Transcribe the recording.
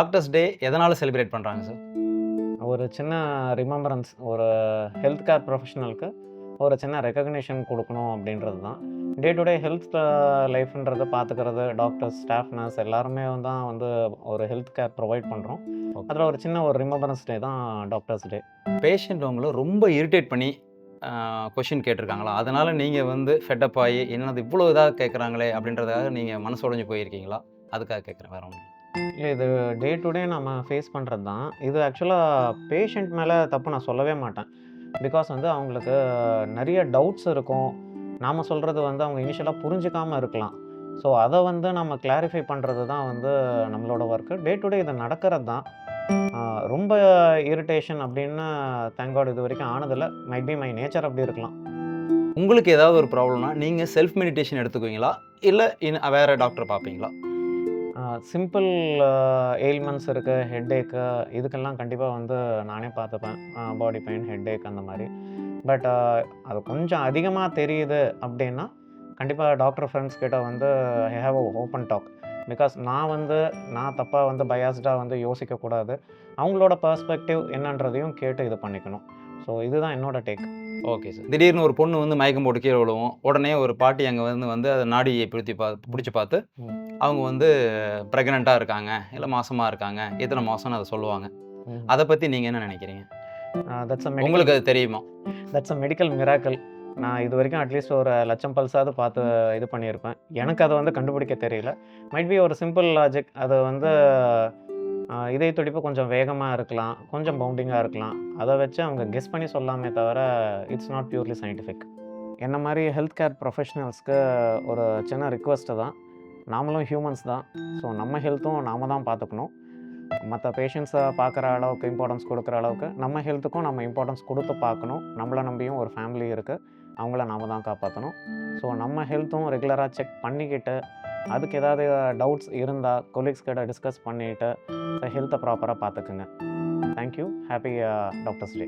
Doctors டே எதனால celebrate பண்றாங்க sir? ஒரு சின்ன ரிமெம்பரன்ஸ், ஒரு ஹெல்த் கேர் ப்ரொஃபஷனலுக்கு ஒரு சின்ன ரெகக்னிஷன் குடுக்கணும் அப்படின்றது தான். டே டு டே ஹெல்த் லைஃப்ன்றத பார்த்துக்கிறது டாக்டர்ஸ், ஸ்டாஃப், நர்ஸ் எல்லாருமே தான் வந்து ஒரு ஹெல்த் கேர் ப்ரொவைட் பண்றோம். ஓகே. அதில ஒரு சின்ன ஒரு ரிமெம்பரன்ஸ் டே தான் டாக்டர்ஸ் டே. பேஷண்ட் உங்கள ரொம்ப இரிட்டேட் பண்ணி கொஸ்டின் கேட்டிருக்காங்களா? அதனால நீங்க வந்து ஃபெட் அப் ஆயி, என்னது இவ்ளோ இதா கேட்குறாங்களே அப்படின்றதுக்காக நீங்க மனசு உடைஞ்சு போயிருக்கீங்களா? அதுக்காக கேட்கிறேன். வேற ஒண்ணும் இல்ல. இல்ல, இது டே டு டே நம்ம ஃபேஸ் பண்றது தான். இது ஆக்சுவலா பேஷண்ட் மேல தப்பு நான் சொல்லவே மாட்டேன். பிகாஸ் வந்து அவங்களுக்கு நெறைய டவுட்ஸ் இருக்கும். நாம சொல்றது வந்து அவங்க இனிஷியலா புரிஞ்சுக்காம இருக்கலாம். ஸோ அத வந்து நம்ம கிளாரிஃபை பண்றது தான் வந்து நம்மளோட ஒர்க்கு. டே டு டே இது நடக்கிறது தான். ஆ ரொம்ப இரிட்டேஷன் அப்படின்னு தேங்க் காட் இதுவரைக்கும் ஆனதில்ல. மைட் பி மை நேச்சர் அப்படி இருக்கலாம். உங்களுக்கு ஏதாவது ஒரு ப்ராப்ளம்னா, நீங்க செல்ஃப் மெடிடேஷன் எடுத்துக்குவீங்களா? இல்ல வேற டாக்டர் பார்ப்பீங்களா? சிம்பிள் எயில்மெண்ட்ஸ் இருக்கு, ஹெட்டேக்கு இதுக்கெல்லாம் கண்டிப்பா வந்து நானே பார்த்துப்பேன். பாடி பெயின், ஹெட்டேக் அந்த மாரி. பட் அது கொஞ்சம் அதிகமா தெரியுது அப்படின்னா, கண்டிப்பா டாக்டர் ஃப்ரெண்ட்ஸ் கிட்ட வந்து I have a open talk. Because நான் தப்பா வந்து பயாஸ்டா வந்து யோசிக்கக்கூடாது. அவங்களோட பெர்ஸ்பெக்டிவ் என்னன்றதையும் கேட்டு இது பண்ணிக்கணும். ஸோ இதுதான் என்னோட டேக். Okay sir. திடீர்னு ஒரு பொண்ணு வந்து மயக்கம் போட்டு கீழ விழுவும். உடனே ஒரு பாட்டி அங்க வந்து அத நாடிய புடிச்சு பார்த்து, ம். அவங்க வந்து பிரெக்னன்ட்டா இருக்காங்க, இல்ல மாசமா இருக்காங்க, எத்தன மாசம்னு அத சொல்லுவாங்க. ம். அத பத்தி நீங்க என்ன நினைக்கிறீங்க? தட்ஸ் அ மெடிக்கல் உங்களுக்கு அது தெரியுமா? That's a medical miracle. நான் இதுவரைக்கும் அட்லீஸ்ட் ஒரு 1,00,000 பல்ஸாவது பார்த்து இது பண்ணியிருப்பேன். எனக்கு அத வந்து கண்டுபிடிக்க தெரியல. மைட் பி ஒரு சிம்பிள் லாஜிக். அது வந்து இதய துடிப்பு கொஞ்சம் வேகமா இருக்கலாம். கொஞ்சம் பவுண்டிங்கா இருக்கலாம். அத வச்சு அவங்க கெஸ் பண்ணி சொல்லலாமே தவிர, இட்ஸ் நாட் பியூர்லி சயன்டிஃபிக். என்ன மாரி ஹெல்த் கேர் ப்ரொஃபஷனல்ஸ்க்கு ஒரு சின்ன ரிக்வெஸ்ட்டு தான். நாமளும் ஹியூமன்ஸ் தான். ஸோ நம்ம ஹெல்த்தும் நாம தான் பார்த்துக்கணும். மத்த பேஷண்ட்ஸ பார்க்குற அளவுக்கு இம்பார்ட்டன்ஸ் குடுக்குற அளவுக்கு, நம்ம ஹெல்த்துக்கும் நம்ம இம்பார்ட்டன்ஸ் குடுத்து பார்க்கணும். நம்மள நம்பியும் ஒரு ஃபேமிலி இருக்கு. அவங்கள நாம தான் காப்பாத்தணும். ஸோ நம்ம ஹெல்த்தும் ரெகுலரா செக் பண்ணிக்கிட்டு, அதுக்கு ஏதாவது டவுட்ஸ் இருந்தா கொலீக்ஸ் கிட்ட டிஸ்கஸ் பண்ணிட்டு, ஹெல்த்த ப்ராப்பரா பார்த்துக்குங்க. Thank you. Happy doctors day.